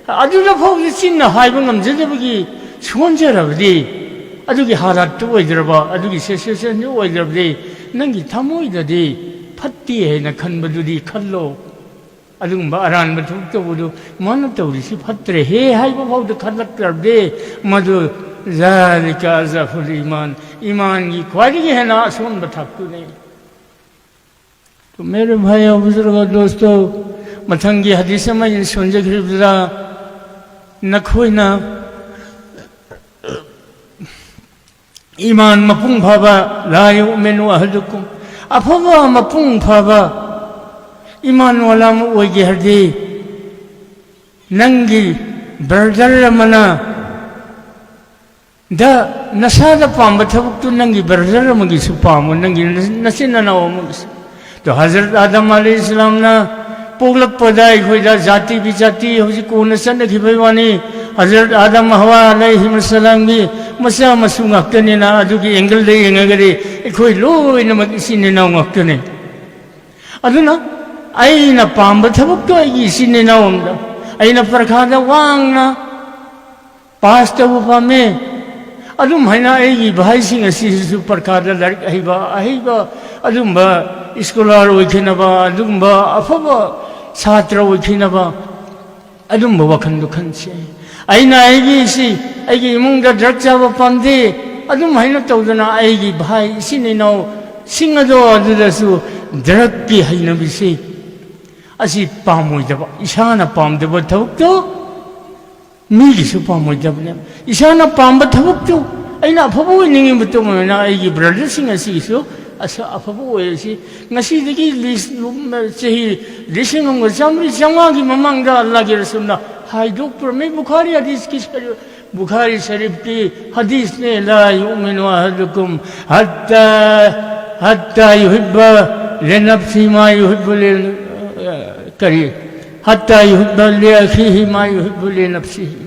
아주라 포기 찐나 하이번 감제되기 수원제라버디 아주기 하라도 오이더봐 아주기 세세세 오이더버디 능기 타모이더디 팟디에나 칸버두디 칼로 아주 말안 버툭도 만나도 우리시 팟드레 해 하이번 포도 칼락더데 마도 자리까 자풀 이만이 과리게 해나 손 버탁도네 तो मेरे भाई और बुजुर्गों दोस्तों मथंगी हदीस में इन सुनजे खरीदरा न खोई ना ईमान मपुंग भाबा लायु मेनु अहदुकुम अफवा मपुंग भाबा ईमान वाला मुझे हरदी नंगी बर्दर मना दा नसादा पाम बथबुक तो नंगी बर्दर मगी सुपाम नंगी नसीना ना वो मगी तो हज़रत आदम अलैहिस्सलाम ना पोगलक पदाई कोई दा जाति बिजाति होजी कौन सा न खिबेवानी हज़रत आदम हवा अलैहिस्सलाम भी मसा मसूंग अक्तने ना अदुकी एंगल दे एंगरे कोई लो इन मकिसी ने ना अक्तने अदुना आई ना पाम बथबुक तो आई इसी ने ना उम्दा आई ना परखादा वांग ना पास तो वो पामे अदुम है ना आई भाई सिंह ऐसी परखादा लड़क अहिबा अदुम बा स्कॉलर ओइखिनबा अदुगुम्बा अफबा छात्र ओइखिनबा अदुगुम्बा वखंदु खनसे आइना आइगी इमुंगदा ड्रग चाबा पामदे अदुम हाइना तौदना आइगी भाई सिनिनो सिंगदो अदुदसु ड्रग की हाइनबिसे असि पामोइदबा इसाना पामदबा थबुकतो मीगिसु पामोइदबने इसाना पामबा थबुकतो आइना अफबा ओइनिंगि बतोमना आइगी ब्रदर सिंग असिसु असा अफबो ओयसी ngasi sehi lising ng jamri jamagi mamangda Allah ki rasulna hai doktor me bukhari hadis ki bukhari sharif ki hadis ne la yu'minu ahadukum hatta yuhibba li nafsi ma yuhibbu li kari hatta yuhibba li akhihi ma yuhibbu li nafsihi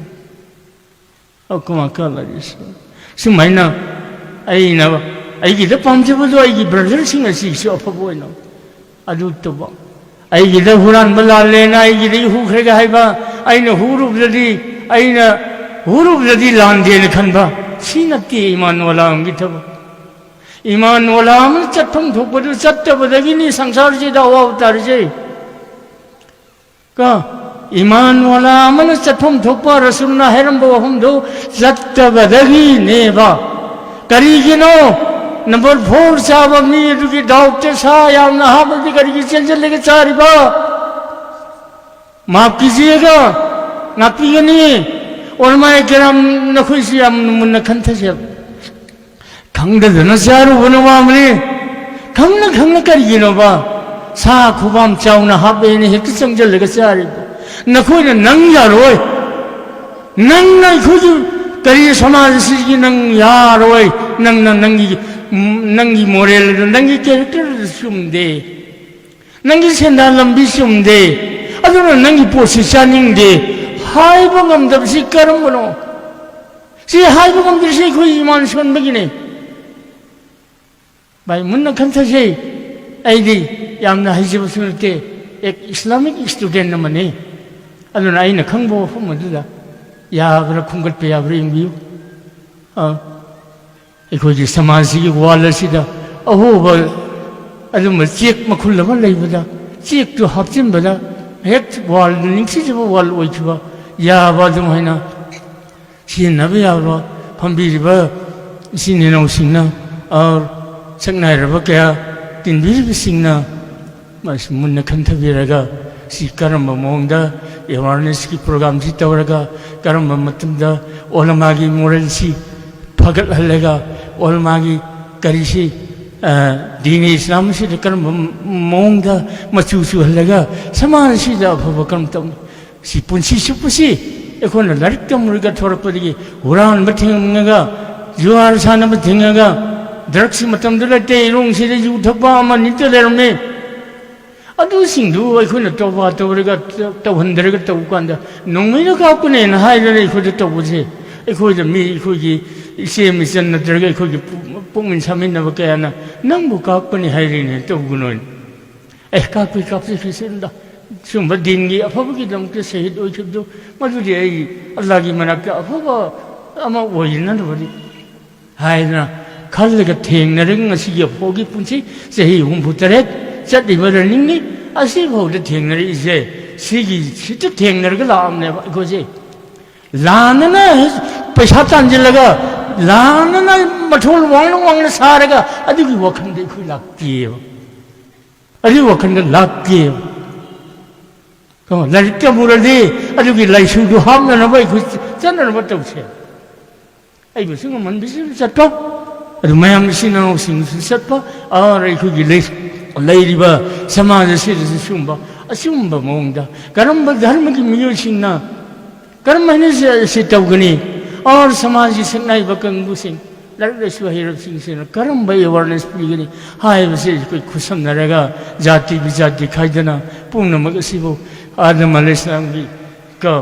aw kama qala rasul sumaina aina 아이기 더 밤새버도 아이기 브라질 싱어시 쇼퍼보이노 아주 또봐 아이기 더 후란 말랄레나 아이기 더 후크레가 하이바 아이나 후루브라디 란데네 칸바 시납티 이만 올라온 기타바 이만 올라오면 짝통 독버도 짝터버더기니 상사르지다 와우따르지 까 이만 올라오면 짝통 독버 라술나 헤람보와 홈도 짝터버더기 네바 करीगिनो number 4 साहब अपनी की doctor साहब या नहाबती करीगी चल लेके चारी बा माफ कीजिएगा ना पिए नहीं और मैं किराम नखुशी हम मुन्ना खंथे से खंगद न चारू बनवा हमने खंग करीगिनो बा सा खुबाम चाउना हाबे ने हेक चंजल लेके चारी नखुई नंग यारोय नंग ना खुजु करी समाज की नंग यारोय नंगी मोरल नंगी कैरेक्टर सुमदे नंगी सेंदा लंबी सुमदे अदुना नंगी पोजिशनिंग दे हाइबो गमदबसी करमबनो सी हाइबो गमदसी कोई ईमान सोनबगिने भाई मुन्ना खंथसे आइदी यामना हाइजबो सुनते एक इस्लामिक स्टूडेंट नमने अदुना आइना खंगबो फमदुदा याब्रा खुंगत पे याब्रा इंबियो अखोजी समाज की वाल असिदा अहोबा अदुम चेक मखुल लबा लेबदा चेक तो हापचिनबदा हेक वाल निंगसिजबा वाल ओइखबा याबा दुम हैना सिनबे याबा फंबिरिबा सिनिनौ सिंना और संगनायरबा क्या तिनबिरिबा सिंना मास मुन्ना खंथबिरगा सी करम मोंगदा अवेयरनेस की प्रोग्राम सी तवरगा करम मतमदा ओलमागी मोरल सी फगत हल्लेगा ओलमागी करीसी दीन इस्लाम से करम मोंगदा मचूसु हल्लेगा समान सी दा भवकम तम सी पुंसी सुपुसी एकोन लरिक तमरुगा थोरपदगी हुरान बथिंगगा जुआर साना बथिंगगा ड्रग्स मतमदलते इरोंग से जु थपा अमा निते लेरमे अदुसिंदु अखोना तौबा तौरगा तौहंदरगा तौकांदा नोंगैना कापने ना हाइरले अखोदा तौबसे अखोदा मी अखोगी इसे मिसन नद्रगा अखोगी पुंगिन सामिनबा कयाना नंगबु कापने हाइरिने तौगुनोन कापि फिसेंदा सुम दिन की अफब की दमके शहीद ओइखिबदो मदुदि आई अल्लाह की मनाक्ता अफब अमा ओइननबदि हायना खल्लगा थेंगनरिं ngasiगी अफोगी पुंसी चही 64 चटलिबा रनिंगनि असि भौदे थेंगनरि इजे सिगी सित थेंगनरगा लामने अखोजे लानना पैसा तांजिलगा लानना मठोल वांगना सारगा अदुगी वखंदे खु लाक्तियो अदि वखंदे लाक्तियो तो लड़के मुरदे अदुगी लाइसुदु हामनबा खु चननबा तौसे आई बसिंग मन बिसि चटो अदु मयाम सिना सिंग सत्पा और खुगी लेरिबा समाज से सुंबा असुंबा मोंगदा करम धर्म की मियोसिंगना कर्म से तौगनी और समाज की सनाई बकंगु सिंह लड़सु हिरब सिंह से कर्म भाई अवेयरनेस पीगनी हाय बसे कोई खुशम नरेगा जाति विजाति खाइदना पूर्णमक सिबो आदम अलैहिस्सलाम की का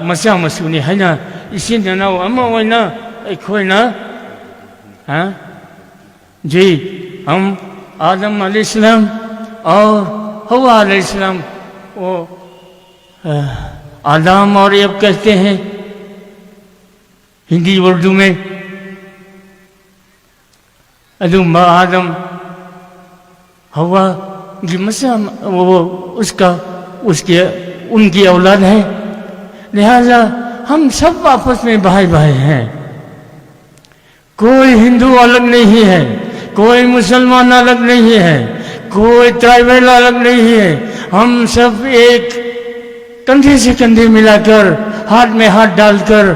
मसा मसुनी हैना इसिन नाव अमा वैना अखोइना हां जी हम आदम अलैहिस्सलाम और हवा अलैहिस्सलाम वो आदम और एव कहते हैं हिंदी उर्दू में अदुम्बा आदम हवा की मसा वो उसका उसके उनकी औलाद है लिहाजा हम सब आपस में भाई भाई हैं कोई हिंदू अलग नहीं है कोई मुसलमान अलग नहीं है कोई ट्राइबल अलग नहीं है हम सब एक कंधे से कंधे मिलाकर हाथ में हाथ डालकर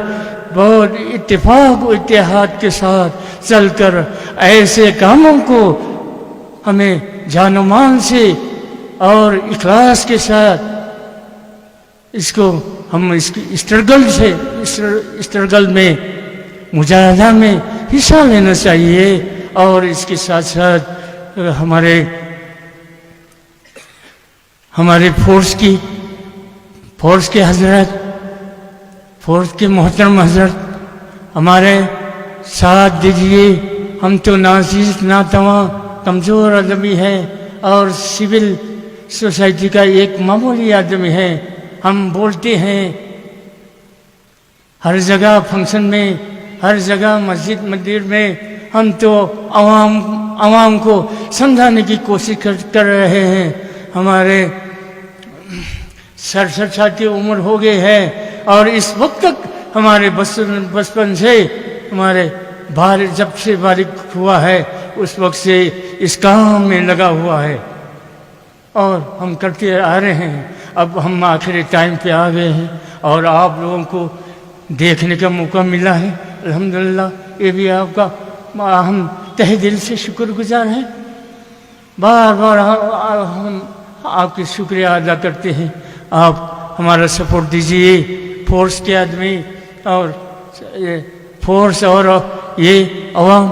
बहुत इत्तेफाक इत्तेहाद के साथ चलकर ऐसे कामों को हमें जानो मान से और इखलास के साथ इसको हम इसकी स्ट्रगल में मुजाहिदा में हिस्सा लेना चाहिए और इसके साथ साथ हमारे फोर्स के हजरत फोर्स के मोहतरम हजरत हमारे साथ दीजिए हम तो नाज़ीज़ नातवा कमज़ोर आदमी है और सिविल सोसाइटी का एक मामूली आदमी है हम बोलते हैं हर जगह फंक्शन में हर जगह मस्जिद मंदिर में हम तो आवाम को समझाने की कोशिश कर रहे हैं हमारे 67 साल की उम्र हो गई है और इस वक्त तक हमारे बचपन से हमारे जब से बालिग हुआ है उस वक्त से इस काम में लगा हुआ है और हम करते आ रहे हैं अब हम आखिरी टाइम पे आ गए हैं और आप लोगों को देखने का मौका मिला है अल्हम्दुलिल्लाह ये भी आपका हम तहे दिल से शुक्रगुजार हैं बार बार हम आपकी शुक्रिया अदा करते हैं आप हमारा सपोर्ट दीजिए फोर्स के आदमी और फोर्स और ये अवाम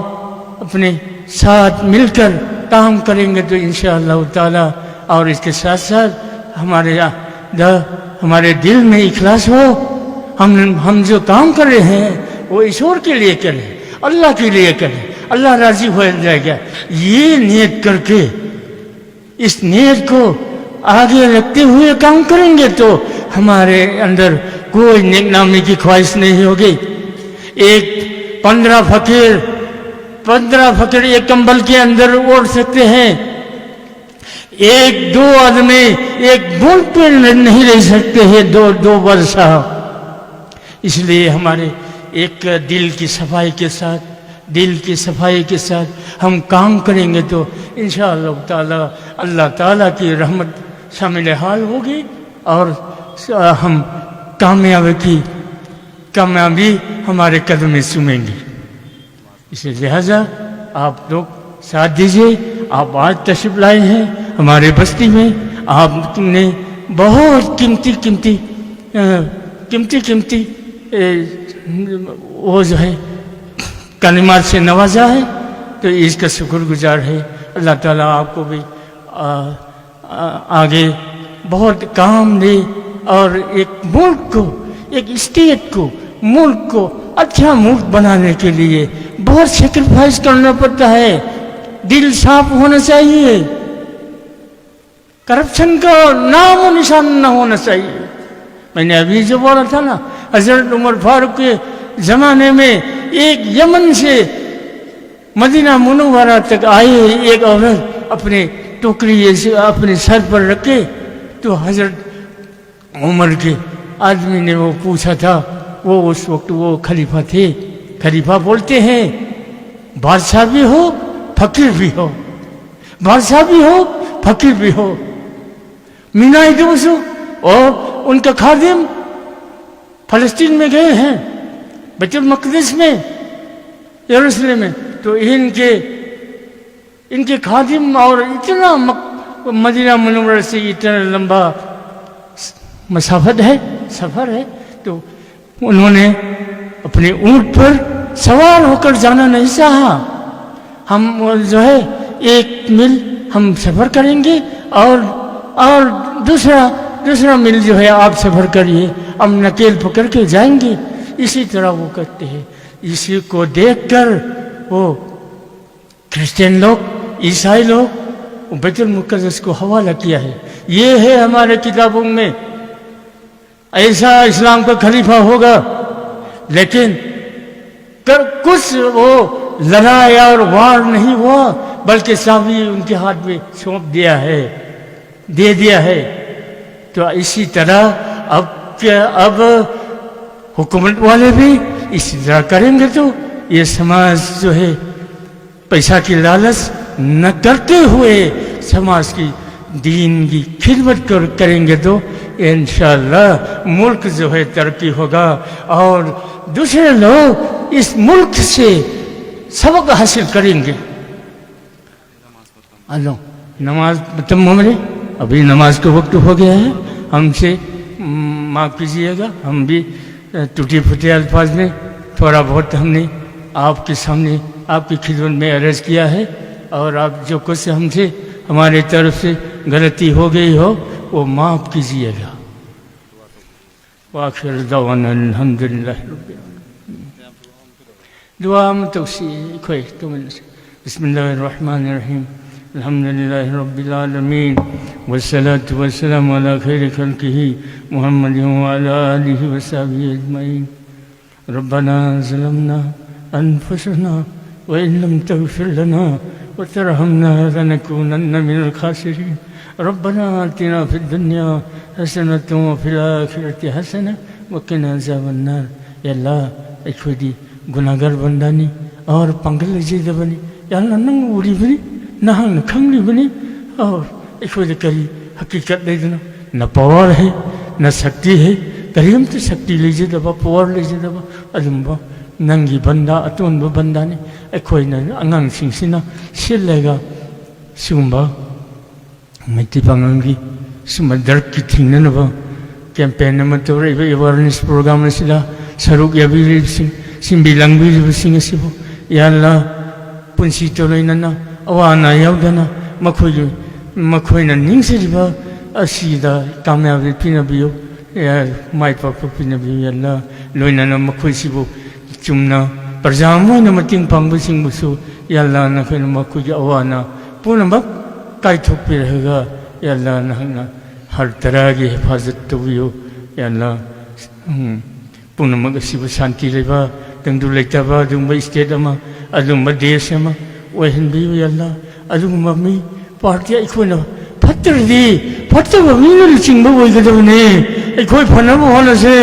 अपने साथ मिलकर काम करेंगे तो इंशाअल्लाह ताला और इसके साथ साथ हमारे दिल में इखलास हो हम जो काम कर रहे हैं वो ईश्वर के लिए करें अल्लाह के लिए करें अल्लाह राजी हो जाएगा ये नियत करके इस नियत को आगे रखते हुए काम करेंगे तो हमारे अंदर कोई नेकनामी की ख्वाहिश नहीं होगी एक 15 फकीर एक कंबल के अंदर ओढ़ सकते हैं एक दो आदमी एक बूंद पे नहीं रह सकते हैं दो वर्षा इसलिए हमारे एक दिल की सफाई के साथ हम काम करेंगे तो इंशाअल्लाह ताला अल्लाह ताला की रहमत शामिल हाल होगी और हम कामयाबी हमारे कदम में चूमेंगे इसलिए लिहाजा आप लोग साथ दीजिए आप आज तशरीफ लाए हैं हमारे बस्ती में आपने बहुत कीमती वो जो है कलिमात से नवाजा है तो इसका शुक्रगुजार है अल्लाह ताला आपको भी आगे बहुत काम दे और एक मुल्क को एक स्टेट को मुल्क को अच्छा मुल्क बनाने के लिए बहुत सेक्रीफाइस करना पड़ता है दिल साफ होना चाहिए करप्शन का नाम और निशान न होना चाहिए। मैंने अभी जो बोला था ना, हजरत उमर फारूक के ज़माने में एक यमन से मदीना मुनव्वरा तक आए एक औरत अपने टोकरी ऐसे अपने सर पर रखे, तो हजरत उमर के आदमी ने वो पूछा था, वो उस वक्त वो खलीफा थे। खलीफा बोलते हैं बादशाह भी हो फकीर भी हो, बादशाह भी हो फकीर भी हो। मीना इदोसो और उनका खादिम फलस्तीन में गए हैं, बैतुल मक़दिस में, यरूशलेम में, तो इनके खादिम और इतना मदीना मुनव्वरा से इतना लंबा मसाफत है, सफ़र है, तो उन्होंने अपने ऊँट पर सवार होकर जाना नहीं चाहा। हम जो है 1 मील हम सफ़र करेंगे और दूसरा मील जो है आप सफ़र करिए, हम नकेल पकड़ के जाएंगे। इसी तरह वो करते हैं। इसी को देखकर वो क्रिश्चियन लोग, ईसाई लोग बैतुल मुक़द्दस को हवाला किया है। ये है हमारे किताबों में, ऐसा इस्लाम का खलीफा होगा, लेकिन कुछ वो लड़ाई और वार नहीं हुआ, बल्कि चाबी उनके हाथ में सौंप दिया है, दे दिया है। तो इसी तरह अब हुकूमत वाले भी इसी तरह करेंगे, तो ये समाज जो है पैसा की लालच न करते हुए समाज की दीन की खिदमत करेंगे, तो इंशाअल्लाह मुल्क जो है तरक्की होगा और दूसरे लोग इस मुल्क से सबक हासिल करेंगे। अल्लाह नमाज तम हमने अभी नमाज का वक्त हो गया है, हमसे माफ़ कीजिएगा, हम भी टूटे फूटे अल्फाज में थोड़ा बहुत हमने आपके सामने आपकी खिदमत में अर्ज़ किया है, और आप जो कुछ हमसे हमारे तरफ से गलती हो गई हो वो माफ़ कीजिएगा। वाखिर दवाना अल्हम्दुलिल्लाह रब्बिल आलमीन। दुआ में तौसीक़ खोई तो बिस्मिल्लाहिर रहमानिर रहीम अल्हम्दुलिल्लाहि रब्बिल आलमीन वस्सलातु वस्सलामु अला खैरि खल्क़िही मुहम्मदिन व अला आलिहि व सहबिहि अजमईन। रब्बना ज़लमना अनफुसना व इन लम तग़फिर लना व तरहमना लनकूनन्न मिनल ख़ासिरीन। रब्बना आतिना फ़िद दुनिया हसनतन व फ़िल आखिरति हसना व क़िना अज़ाबन्नार। या अल्लाह अखोदी गुनाहगार बंदानी और पंगल जीदबनी या अल्लाह नंग उड़ी बनी नहांग खंगली बनी और अखोदी करी हकीकत लेदना न पावर है न शक्ति है, करीम तो शक्ति लीजिए दबा पावर लीजिए दबा अदुम्बा नंगी बंदा अतोनबा बंदानी अखोइना अंगांग सिंसिना सिलेगा सुम्बा मिट्टी पंगंगी सुम्बा दर्द की थिंगनबा कैंपेन में तो अवेयरनेस प्रोग्राम सिला सरुक याबीरिबसिंग सिंबिलांगबिरिबसिंग सिबो या अल्लाह पुंसी तो लेना अवाना यावदना मखोइना निंगसिरिबा असीदा कामयाबी पिनबियो या माइ पापा पिनबियो या अल्लाह लोइना मखोइसिबो चुमना प्रजामोइना मतिंग पांगबसिंगबुसु या अल्लाह नखोइना मखोइगी अवाना पुनमक कायथोकपिरहेगा या अल्लाह नहना हर तरह की हिफाजत तबियो या अल्लाह पुनमक असिबु शांति लेबा तंदु लेतबा दुंबा स्टेट अमा अदुंबा देश अमा वहनबियो या अल्लाह अदुंबा मी पार्टी अखोइना फत्तरदी फत्तबा मीना लिचिंगबा ओइगदबने अखोइ फनबा होनसे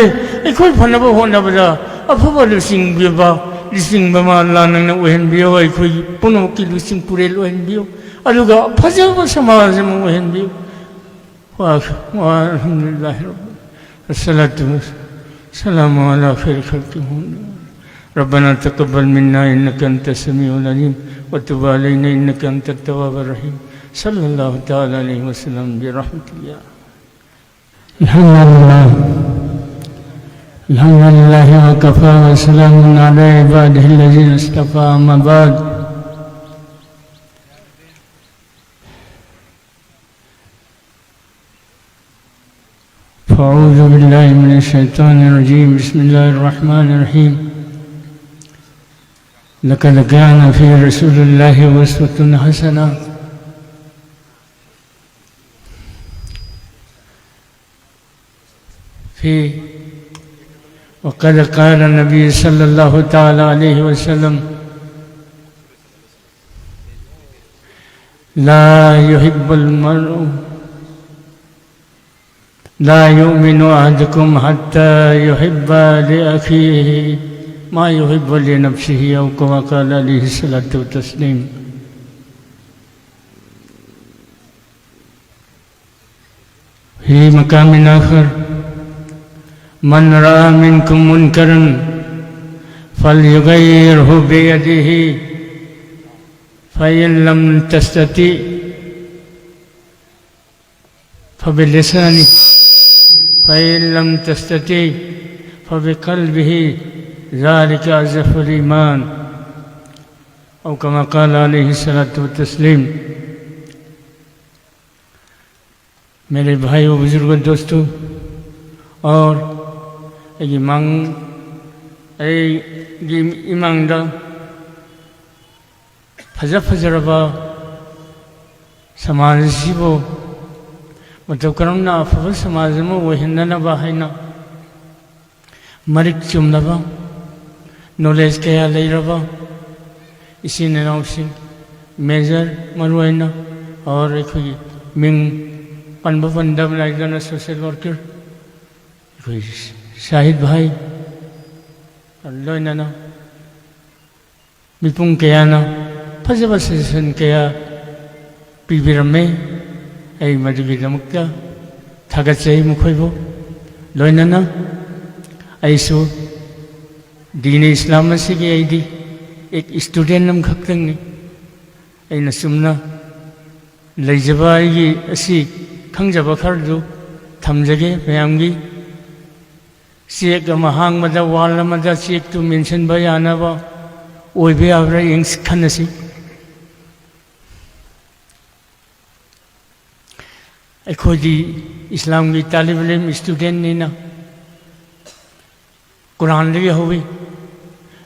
अखोइ फनबा होनबदा अफबा लिचिंगबा लिचिंगबा अल्लाह नंगना वहनबियो अखोइ पुनमक की लिचिंग पुरेल वहनबियो अदुगा फजबा समाज में वहनबियो। अल्हम्दुलिल्लाह वस्सलातु वस्सलामु अला खैरि खल्क़िही। रब्बना तक़ब्बल मिन्ना इन्नका अंतस समीउल अलीम व तुब अलैना इन्नका अंतत तव्वाबुर रहीम। सल्लल्लाहु तआला अलैहि वसल्लम बिरहमतिल्लाह। अल्हम्दुलिल्लाह व कफ़ा व सलामुन अला इबादिहिल्लज़ीना इस्तफ़ा अम्मा बाद। अऊज़ु बिल्लाहि मिनश शैतानिर रजीम। बिस्मिल्लाहिर रहमानिर रहीम। लक़द कान फ़ी रसूलिल्लाहि उस्वतुन हसना। फिर वक़द क़ाल नबी सल्लल्लाहु तआला अलैहि वसल्लम ला युहिब्बुल मर्उ ला युमिनु अहदुकुम हत्ता युहिब्बा लिअखीहि मा युहिब्बु लिनफ्सिहि औ कमा क़ाल अलैहि सल्लतु तस्लीम। ही मकाम आखिर मन रआ मिनकुम मुनकरन फलयुगय्यिरहु बियदिहि फ़इन लम तस्तति फ़बिलिसानिहि फ़इन लम तस्तति फ़बिक़ल्बिहि ज़ालिका अज़्फ़ुल ईमान औ कमा क़ाल अलैहि सल्लतु तस्लीम। मेरे भाइयों बुजुर्गों दोस्तों और इमांग फज फजरब समाज सिबो मतलब करमना अफब समाज में वहिननब हैना मरिक चुमनब नॉलेज कया लेरब इसिन इनाउसिन मेजर मरुआइना और अखोई मिंग पनब पनदब लाइदना सोशल वर्कर अखोई शाहिद भाई लोइनना मिपुंग कयाना फजब सजेशन कया पीबिरमे ऐ मदुगिदमक्ता थागतजै मखोइबो लोइनना ऐसु दीन इस्लाम असिगी ऐदी एक स्टूडेंट अमखक्तंगनि ऐना सुमना लैजबा ऐगी असि खंजबा खरदु थमजगे मयामगी चेक अमा हांगबदा वाल अमदा चेक तु मेंशनबा यानाबा ओइबे याब्रा यंग खनसि अखोदी इस्लाम की तालिब इल्म स्टूडेंट नेना कुरान लगे होवे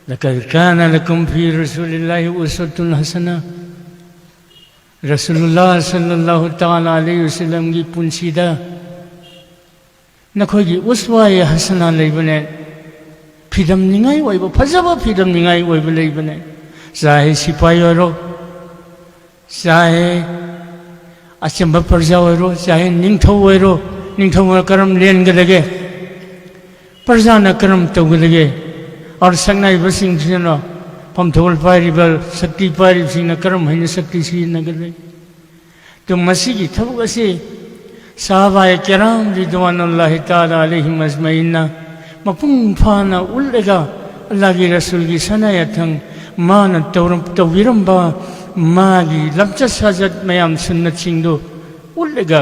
लक़द कान लकुम फी रसूलिल्लाहि उस्वतुन हसना रसूलुल्लाह सल्लल्लाहु तआला अलैहि वसल्लम की पुंसीदा नखोगी उस्वा हसना लेबने फिदम निगाई ओइबो फजबा फिदम निगाई ओइबो लेबने चाहे सिपाही ओरो चाहे अचंबा प्रजा ओरो चाहे निंगथौ ओरो निंगथौ करम लेनगदगे प्रजा न करम तौगदगे और संगनाई बसिंग सिनो पमथोल पारिबल शक्ति पारिब सिंग करम हैन शक्ति सिनगदे तो मसीगी थबक असे साहबाए किराम रिदवानुल्लाहि ताला अलैहिम अजमईन मपुंग फाना उल्लेगा अल्लाह की रसूल की सनायथंग मान तौबिरंबा मागी लमचत साजत मयाम सुन्नत सिंगदो उल्लेगा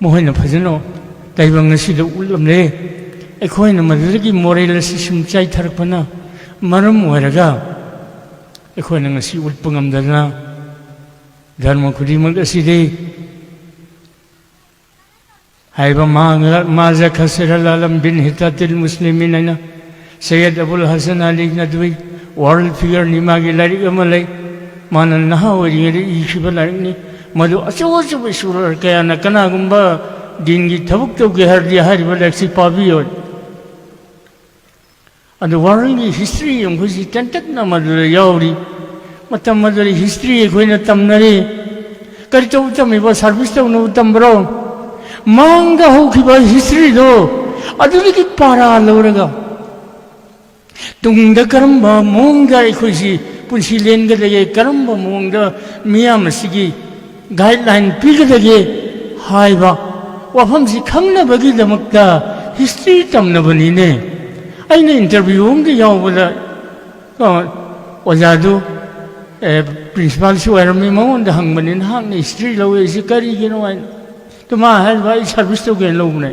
मोहन फजनो ताइबंग सिदो उल्लमले अखोइना मदुदगी मोरल सिसुम चाइथरपना मरम ओइरगा अखोइना ngasi उल्पंगमदना धर्म खुदिमक असिदे हाइबा माजा खसर आलम बिन हितातिल मुस्लिमीन है ना सैयद अबुल हसन अली नदवी वर्ल्ड फिगर निमागी लाइक अमले मान नहा ओरिंगरे इखिब लाइकनी मधु अचो अचो सुर कया न कनागुंबा दिन की थबुक तौगे हरदि हारिबा लाइकसि पाबियो अदु वर्ल्ड की हिस्ट्री यंगुसि तंतकना मधु यावरी मतम मधु हिस्ट्री अखोइना तमनरे करि तौतमिबा सर्विस तौनो तमब्रो मांगा होखिबा हिस्ट्री दो अदुदगी पारा लौरगा तुंगदा करंबा मोंगा इखोइसि पुंसि लेनगदगे करंबा मोंगा मियामसिगी गाइडलाइन पिगदगे हाइबा वाफमसि खंगनबगी दमक्ता हिस्ट्री तमनबनिने आइने इंटरव्यू उमगे यावबदा ओजादु प्रिंसिपल से ओरमी मोंदा हंगबनिन हांगने हिस्ट्री लौए इसे करिगिनो आइ तो माँ है भाई सर्विस तो गए लोग ने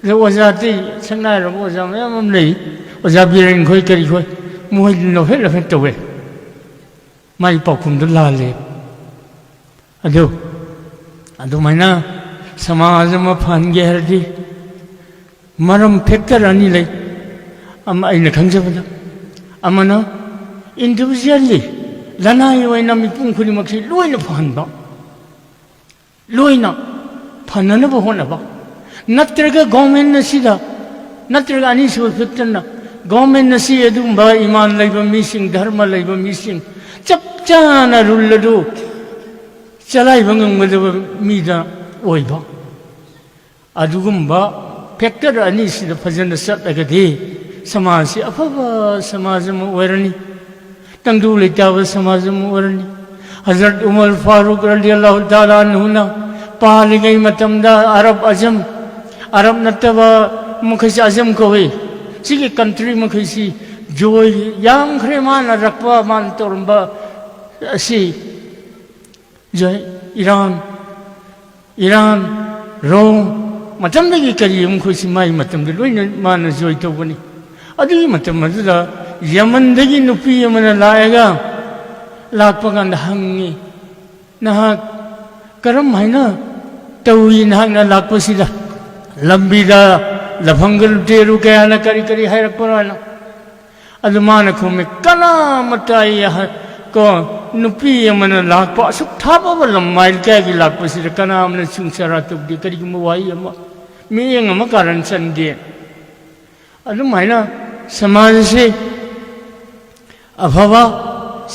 जो वजाती संगना रहो वजा में हम नहीं वजा बिरें कोई करी कोई मुझे लोहे लोहे तो वे माई पाकुम तो लाले अदो मैंने समाज में फान गया हरदी मरम फेक्टर आनी ले अम आइने खंजे बना अमना इंडिविजुअली लना ये वाइना मिपुं खुली मक्सी लोई न फान बा लोई ना फाननबो होनबा नत्रगा गवर्नमेंट नसीदा नत्रगा अनि सो फिक्टन गवर्नमेंट नसी अदुंबा ईमान लेबा मीसिंग धर्म लेबा मीसिंग चप चाना रूल दो चलाइबा ngमगदब मीदा ओइबा अदुगुंबा फैक्टर अनि सिदा फजन सटलगदि समाज से अफबा समाज में ओरनी तंगदु लेताब समाज में ओरनी हजरत उमर फारूक रज़ियल्लाहु ताला अन्हुना पालिगई मतमदा अरब नतबा मुखैसी अजम कोवे सिगे कंट्री मुखैसी जोय याम खरे मान रखवा मान तोरंबा असी जो ईरान रोम मतमदगी करी मुखैसी माई मतमदे लोइना मान जोय तोबनी अदुगी मतम अदुदा यमनदगी नुपी अमना लाएगा लापगंद हंगी नहा करम हैना तौई नहाना लापसिदा लंबीदा लफंगल तेरु कयाना करी करी हैरकपराना अदुमान खुमे कना मताई को नुपी अमना लापा असुक थाबा लम्माइल कयागी लापसिदा कना अमना सुंसरा तुबदी करी मुवाई अमा मियंग अमा कारण संदे अदुमाइना समाज से अफवा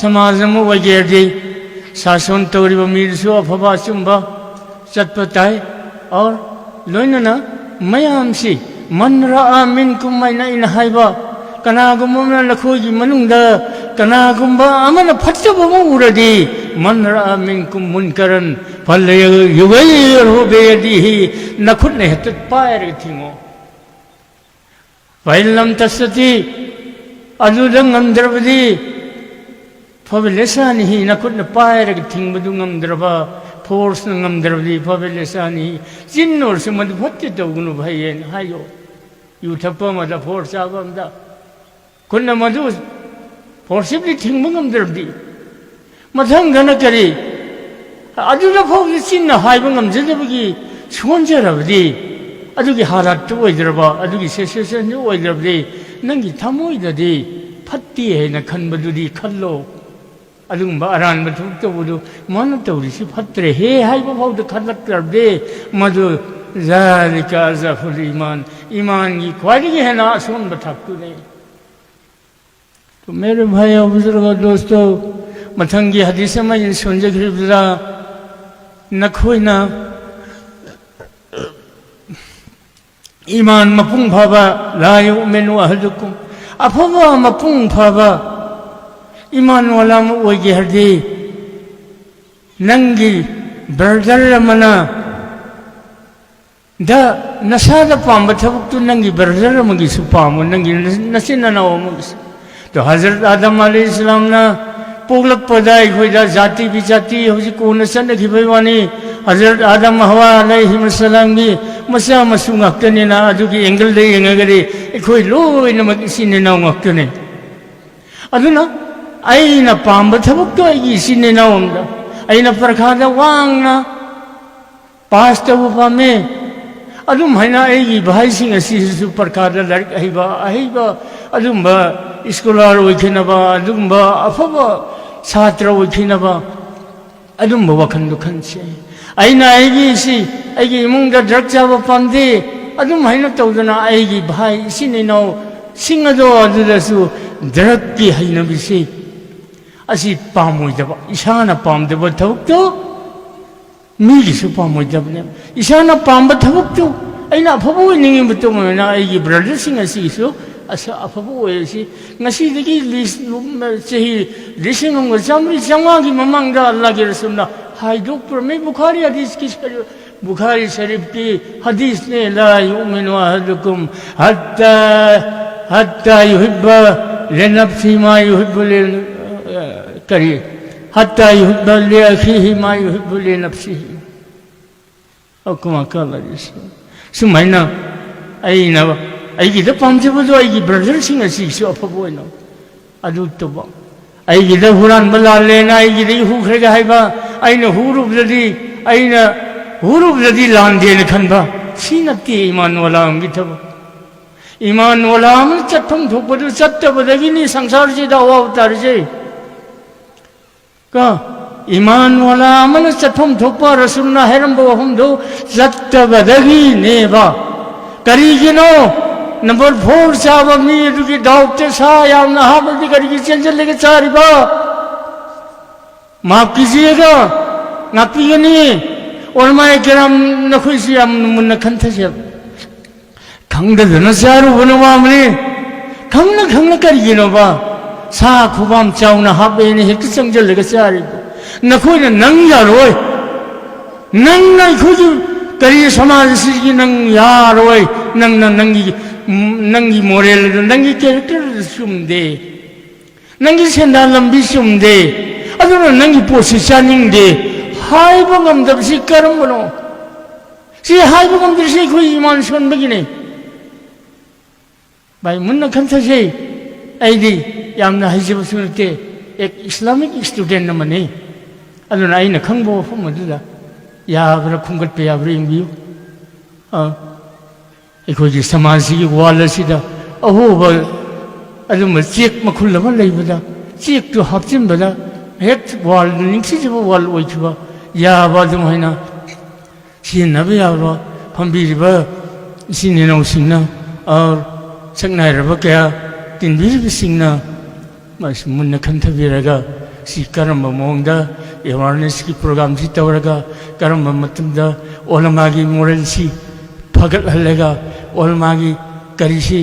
समाज में वगैरह शासन तौरीब मीरसु अफवा चुंबा चटपटाई और लोइनना मयाम से मन रआ मिनकुम मैना इन हाइबा कनागुम्बा लखोगी मनुंगदा कनागुम्बा अमन फट्टबा उरदी मन रआ मिनकुम मुनकरन फल युगैरहु बेयदिहि नखुद ने हत पायर थिंगो वैलम तस्सति अदुदं अंदरबदी फबलेसानी ही नखुद न पायर थिंगबदु ngमद्रबा फोर्स ngमद्रबदी फबलेसानी जिन्नोर से मद फत्ते तौगुनु भयेन हायो युथपा मद फोर्स आबमदा कुन्न मदु फोर्सिबली थिंगब ngमद्रबदी मथंग गन करी अदुदा फबले चिन्न हाइब ngमजदबगी सोनजरबदी अदुगी हालात ओइद्रबा अदुगी सिचुएशन ओइद्रबदी नंगी थमोइददी फत्ती है खनबदुदी खल्लो अदुगुंबा अरानबा थुक्तबुदु मन तौरिसि फत्रे हे हाइबा फाउद खलक्तरबदे मदु जालिका अज़फुल ईमान की ख्वाइदगी है ना असोन बथक्तुने तो मेरे भाई और बुजुर्गों दोस्तों मथंगी हदीस में इन सुनजग्रिबदा नखोइना ईमान मपुंग फाबा ला युमिनु अहदुकुम अफबा मपुंग फाबा ईमान वाला ओइगे हरदे नंगी ब्रदर मना द नसाद पाम थबुक्तु नंगी ब्रदर मगी सुपाम नंगी नसिन नाव मगी तो हजरत आदम अलैहिस्सलाम ना पोगलक पदाई खोइदा जाति विजाति होजि कोन सन खिबैवानी हजरत आदम हवा अलैहिस्सलाम की मसा मसु ngakne na adugi angle de yengagari ekhoi loina makisine naw ngakne aduna aina pamba thabuk to ai sine nawmda aina parkhada wangna pasta upame adum haina ai bhai sing asi su parkhada larik aiba adum ba scholar oikhina ba adum ba afaba chhatra oikhina ba adum ba wakhan dukhan se aina ai si आइगी इमुंगदा drug चाबा पामदे अदुम हाइना तौदना आइगी भाई इसिने नाव सिंगदो अदुदसु ड्रग की हाइनबिसे असि पामोइदबा इसाना पामदबा थबुक्तो मीगिसु पामोइदबने इसाना पामबा थबुक्तो आइना अफबो निंगिबतो मना आइगी ब्रदर सिंग असिसु असा अफबो ओयसि ngasiदगी चही लिसिंग चामरी चांगागी ममंगदा अल्लाह के रसूलना हाय डॉक्टर में बुखारी हदीस की बुखारी शरीफ की हदीस ने ला युमिनु अहदुकुम हत्ता युहिब्बा लिनफ्सी मा युहिब्बु लिल करी हत्ता युहिब्बा लिअखीहि मा युहिब्बु लिनफ्सिहि औ कमा काला सुमाइना आइना आइगिदा पामजबदो आइगी ब्रदर सिंग असिसु अफबोइनो अदु तबा आइगिदा हुरानबा लालेना आइगिदा हुख्रेगा हाइबा आइना हुरुबदि आइना हुरुबदि लांदेन खनबा सिनत्ति ईमान वाला अंगी थब ईमान वाला हम चत्थम थोपदु चत्तबदगिनी संसार से दावा उतार जे का ईमान वाला अमन चथम थोपा रसूलना हैरम बहुम दो जत्तबदगी नेबा करीगिनो नंबर 4 चाबा मी दुगी डॉक्टर सा याम ना हाबदी करीगी चल लेके चारिबा माफ कीजिएगा नापिगनी और मैं किराम नखुसी हम मुन्न खंथसे खंगदना चारु बनवामने खंगना करीगिनोबा सा खुबाम चाउना हाबेने हेक चंजल लेके चारिबा नखोइना नंग यारोय नंग नाय खुजु करी समाज सिगी नंग यारोय नंगी मोरल नंगी कैरेक्टर सुमदे नंगी सेंदा लंबी सुमदे अदुना नंगी पोजिशनिंग दे हाइबो गमदबसि करमबनो सि हाइबो गमदसि खुइ ईमान सोनबगिने भाई मुन्ना खंथसे आइदी यामना हाइजबसु नते एक इस्लामिक स्टूडेंट नमने अदुना आइना खंगबो फमदुदा याब्रा खुंगत याब्रा इंबियु अखोजी समाज की वाल असिदा अहोब अदुम चेक मखुल लबा लेबदा चेक तो हापचिनबदा हेक वाल निंगसिजबा वाल ओइखबा याबा दुम हैना सिनबे याबा फंबिरिबा सिनेनौ सिंना और सकनायरबा क्या तिनबिरिबि सिंना मास मुन्ना खंथबिरगा सी करम मोंगदा अवेयरनेस की प्रोग्राम सी तवरगा करम मतमदा ओलमागी मोरल सी फगत हलेगा ओलमागी करिसी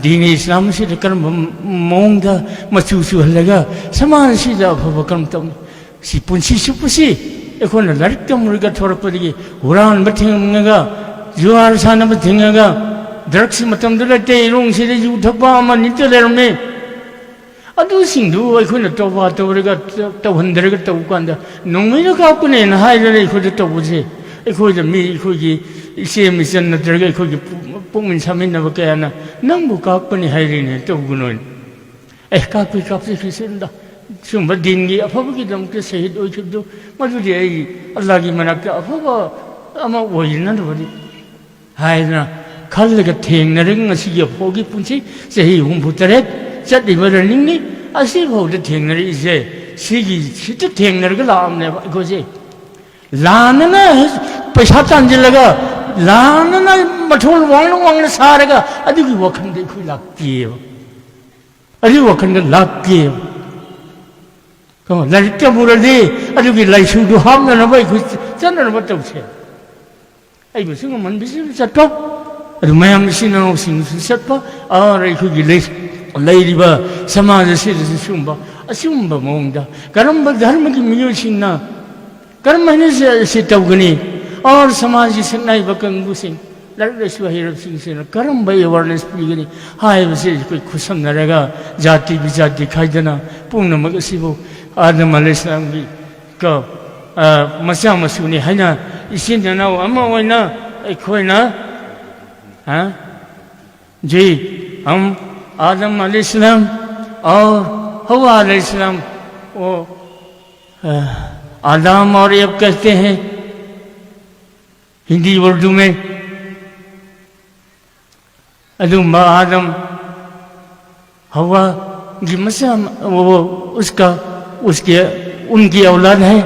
दीन इस्लाम से करम मोंगदा मचुसु हलेगा समाज सी दा भवकम तम सी पुंसी सुपुसी एकोन लरिक तमरगा थोरपदगी हुरान बथिंगगा जुआर साना बथिंगगा ड्रग्स मतम दलते इरोंग से यु थपा अमा निते लेरमे अदुसिंदु अखोन तोबा तोरगा तवहंदरगा तवकांदा नोंमैना कापने न हाइदरे अखोद तवबुजे अखोद मी अखोगी इसे मिशन नत्रगा अखोगी पुमिन सामिनबा कयाना नंबु कापने हाइरिने तवगुनोन कापसे खिसंदा सुंबा दिनगी अफबगी दमके शहीद ओइखदु मदुदि आई अल्लाह की मनाक्ता अफबा अमा ओइना दबदि हाइना खल्लगा थेंगनरिंग असिगी अफोगी पुंसी सही हुंबुतरे चलिब रनिंगनी असिफाउद थेंगनरिसे सिगी सित थेंगनरगा लामनेबा अखोजे लानना पैसा तांजिलगा लानना मठोल वांगना सारगा अदुगी वखंदे खुइ लाक्तिएबा अदु वखंदे लाक्तिएबा कम लरिक बुरदि अदुगी लाइसुदु हामननबा खुइ चननबा तौसे आइबो सिंग मनबिसि चटो अदु मयाम सिननो सिंग चटपा और खुइ लेरिबा समाज से सुंबा असुंबा मोंगदा करम धर्म की मियोसिंगना कर्म से तौगनी और समाज की सनाई बकंगु सिंह लड़सु हिरब सिंह से कर्म भाई अवेयरनेस पीगनी हाय बसे कोई खुशम नरेगा जाति विजाति खाइदना पुनमक सिबो आदम अलैहिस्सलाम की का मसा मसुनी हैना इसिन जनाव अमा ओइना अखोइना हां जी हम आदम अलैहिस्सलाम और हवा अलैहिस्सलाम वो आदम और एव कहते हैं हिंदी उर्दू में अदुम्बा आदम हवा की मसा वो उसके उनकी औलाद है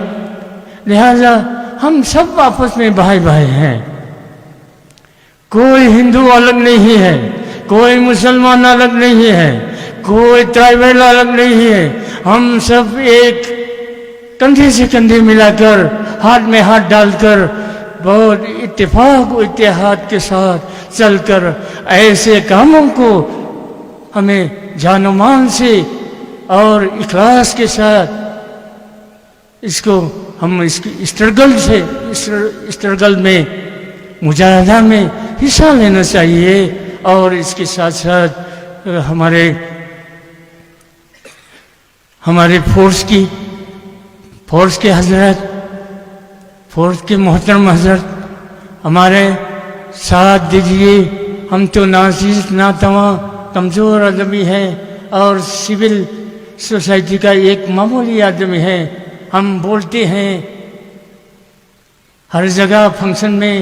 लिहाजा हम सब आपस में भाई भाई हैं कोई हिंदू अलग नहीं है कोई मुसलमान अलग नहीं है कोई ट्राइबल अलग नहीं है हम सब एक कंधे से कंधे मिलाकर हाथ में हाथ डालकर बहुत इत्तेफाक और इत्तेहाद के साथ चलकर ऐसे कामों को हमें जान मान से और इखलास के साथ इसको हम इसकी स्ट्रगल में मुजाहिदा में हिस्सा लेना चाहिए और इसके साथ साथ हमारे फोर्स के हजरत फोर्स के मोहतरम हजरत हमारे साथ दीजिए हम तो नाज़ीज़ ना तवा कमज़ोर आदमी है और सिविल सोसाइटी का एक मामूली आदमी है हम बोलते हैं हर जगह फंक्शन में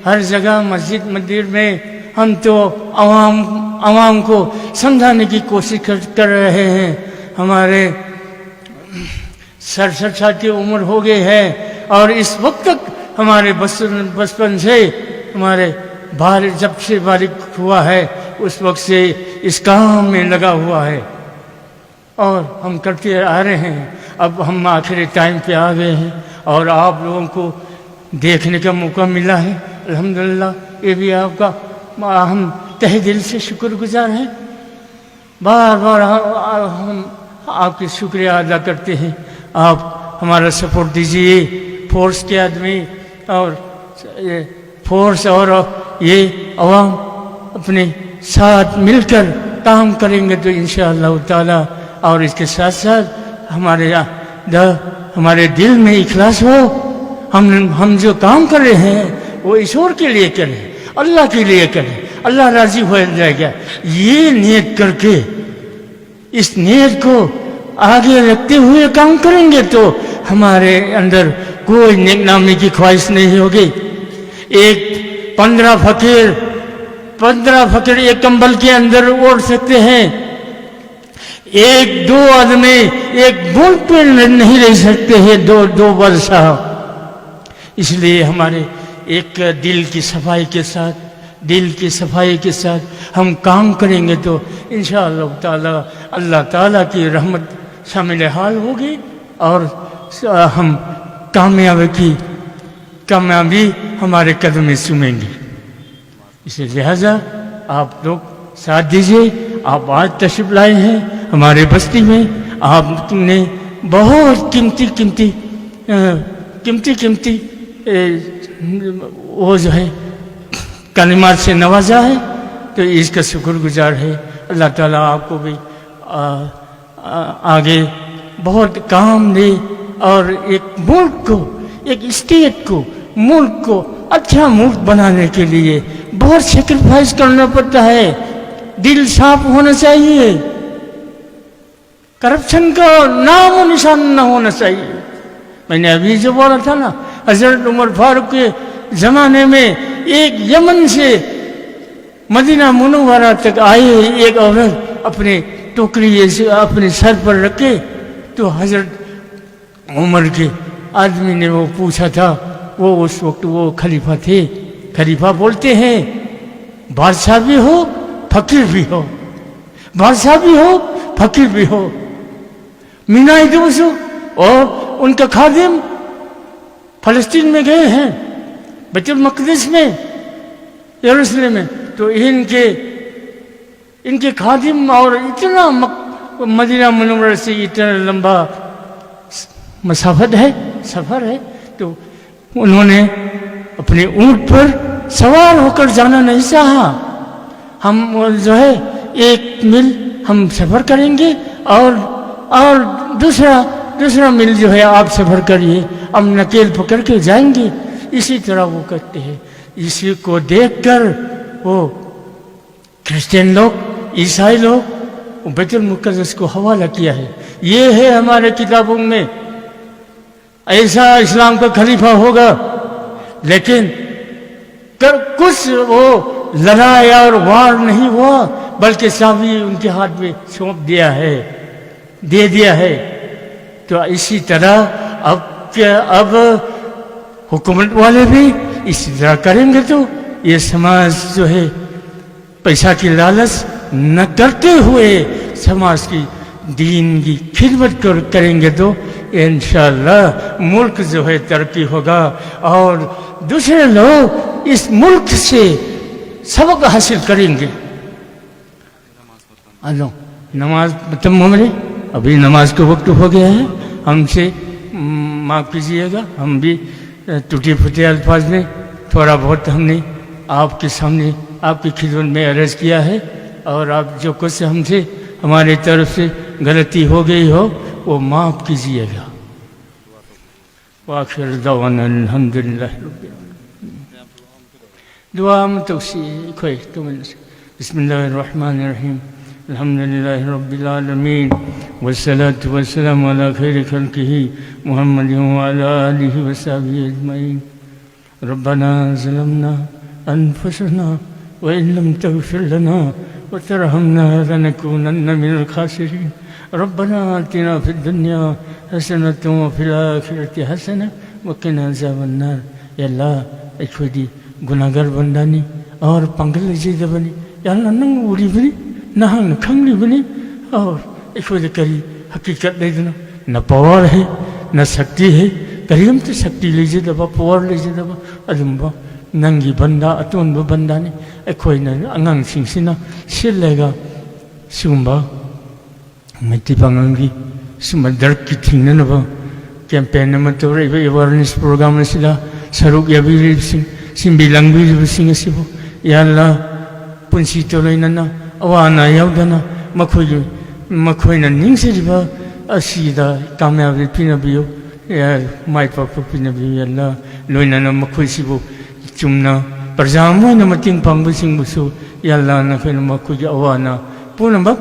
हर जगह मस्जिद मंदिर में हम तो आवाम को समझाने की कोशिश कर रहे हैं हमारे 67 साल की उम्र हो गई है और इस वक्त तक हमारे बचपन से हमारे बारिक जब से बारिक हुआ है उस वक्त से इस काम में लगा हुआ है और हम करते आ रहे हैं। अब हम आखिरी टाइम पे आ गए हैं और आप लोगों को देखने का मौका मिला है, अल्हम्दुलिल्लाह। ये भी आपका हम तहे दिल से शुक्रगुजार हैं। बार बार हम आपकी शुक्रिया अदा करते हैं। आप हमारा सपोर्ट दीजिए। फोर्स के आदमी और फोर्स और ये अवाम अपने साथ मिलकर काम करेंगे तो इंशाअल्लाह ताला, और इसके साथ साथ हमारे दिल में इखलास हो। हम जो काम कर रहे हैं वो ईश्वर के लिए करें, अल्लाह के लिए करें, अल्लाह राजी हो जाएगा। ये नियत करके इस नियत को आगे रखते हुए काम करेंगे तो हमारे अंदर कोई नेकनामी की ख्वाहिश नहीं होगी। 15 फकीर एक कंबल के अंदर ओढ़ सकते हैं, 1-2 आदमी एक बूंद पे नहीं रह सकते हैं 2 वर्ष। इसलिए हमारे एक दिल की सफाई के साथ हम काम करेंगे तो इंशाअल्लाह ताला अल्लाह ताला की रहमत शामिल हाल होगी और हम कामयाबी हमारे कदम में सुनेंगे। इसलिए लिहाजा आप लोग साथ दीजिए। आप आज तशरीफ लाए हैं हमारे बस्ती में, आपने बहुत कीमती वो जो है कलिमात से नवाजा है, तो इसका शुक्रगुजार है। अल्लाह ताला आपको भी आगे बहुत काम दे और एक मुल्क को, एक स्टेट को, मुल्क को अच्छा मुल्क बनाने के लिए बहुत सेक्रीफाइस करना पड़ता है। दिल साफ होना चाहिए, करप्शन का नाम और निशान न होना चाहिए। मैंने अभी जो बोला था ना, हजरत उमर फारूक के जमाने में एक यमन से मदीना मुनव्वरा तक आए एक औरत अपने टोकरी से अपने सर पर रखे, तो हजरत उमर के आदमी ने वो पूछा था, वो उस वक्त वो खलीफा थे। खलीफा बोलते हैं बादशाह भी हो फकीर भी हो, बादशाह भी हो फकीर भी हो। मीना इदूसु और उनका खादिम फलस्तीन में गए हैं, बैतुल मक़दिस में, यरूशलेम में, तो इनके खादिम और इतना मदीना मुनव्वरा से इतना लंबा सफ़र है, तो उन्होंने अपने ऊँट पर सवार होकर जाना नहीं चाहा। हम जो है 1 मील हम सफ़र करेंगे और दूसरा मील जो है आप सफ़र करिए, हम नकेल पकड़ के जाएंगे। इसी तरह वो करते हैं। इसी को देखकर वो क्रिश्चियन लोग, ईसाई लोग बैतुल मुक़द्दस को हवाला किया है। ये है हमारे किताबों में, ऐसा इस्लाम का खलीफा होगा। लेकिन कुछ वो लड़ाई और वार नहीं हुआ, बल्कि चाबी उनके हाथ में सौंप दे दिया है। तो इसी तरह अब हुकूमत वाले भी इसी तरह करेंगे तो ये समाज जो है पैसा की लालच न करते हुए समाज की दीन की खिदमत करेंगे तो इंशाअल्लाह मुल्क जो है तरक्की होगा और दूसरे लोग इस मुल्क से सबक हासिल करेंगे। नमाज हमारे अभी नमाज का वक्त हो गया है, हमसे माफ़ कीजिएगा। हम भी टूटे फूटे अल्फाज में थोड़ा बहुत हमने आपके सामने आपकी खिदमत में अर्ज़ किया है, और आप जो कुछ हमसे हमारे तरफ से गलती हो गई हो वो माफ़ कीजिएगा। वाखिर दवाना अल्हम्दुलिल्लाह रब्बिल आलमीन। दुआ में कोई बिस्मिल्लाहिर्रहमानिर्रहीम अल्हम्दुलिल्लाहि रब्बिल आलमीन वस्सलातु वस्सलामु अला खैरि खल्क़िही मुहम्मदिन व अला आलिहि व सहबिहि अजमईन। रब्बना ज़लमना अनफुसना व इन लम तग़फिर लना व तरहमना लनकूनन्न मिनल खासिरीन। रब्बना आतिना फ़िद दुनिया हसनतुम व फिल आखिरति हसना व क़िना अज़ाबन्नार। या अल्लाह अखोदी गुनाहगार बंदानी और पंगल लेजेदबनी। या अल्लाह नंग उरिबनी नहांग खंगलिबनी और अखोदी करी हकीकत लेदना न पावर है न शक्ति है करीमते शक्ति लेजेदबा पावर लेजेदबा अदुम्बा नंगी बंदा अतोनबा बंदानी अखोइना अंगांसिंगसिना सिलेगा सुंबा मिट्टी पंगंगी सुंबा दर्द की थिंगनबा कैंपेन में तो अवेयरनेस प्रोग्राम असिदा सरुक याबिरिबसिंग सिंबी लंगबिरिबसिंग असिबो या अल्लाह पुंसी तो लेना अवाना यावदना मखोइना निंगसिरिबा असिदा कामयाबी पिनबियो या माइ पापा पिनबियो या अल्लाह लोइना मखोइसिबो चुमना प्रजामोइना मतिंग पांगबसिंगबुसु या अल्लाह नखोइना मखोइगे अवाना पुनमक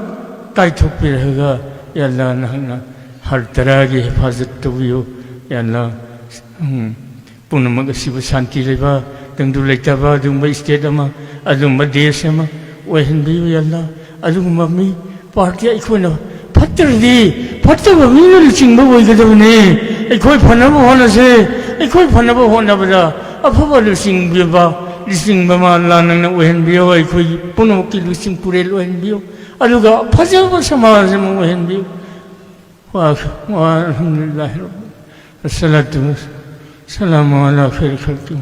काइथोकपिरहगा या अल्लाह नहना हर तरह की हिफाजत तबियो या अल्लाह पुनमक असिबु शांति लेबा तंदु लेतबा दुंबा स्टेट अमा अदुंबा देश अमा ओहनबियो या अल्लाह अदुंबा मी पार्टी अखोइना फत्तरदी फत्तबा मीना लिचिंगबा ओइगदबने अखोइ फनबा होनसे अखोइ फनबा होनबदा अफबा लिचिंगबा लिचिंगबा अल्लाह नंगना ओहनबियो अखोइ पुनमक की लिचिंग पुरेल ओहनबियो अदुगा फजबा समाज में ओहनबियो अल्हम्दुलिल्लाह अस्सलातु वस्सलामु अला खैरि खल्क़ि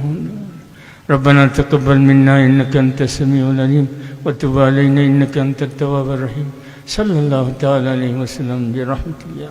रब्बना तक़ब्बल मिन्ना इन्नका अंतस समीउल अलीम व तुब अलैना इन्नका अंतत तव्वाबुर रहीम सल्लल्लाहु तआला अलैहि वसल्लम बिरहमतिका।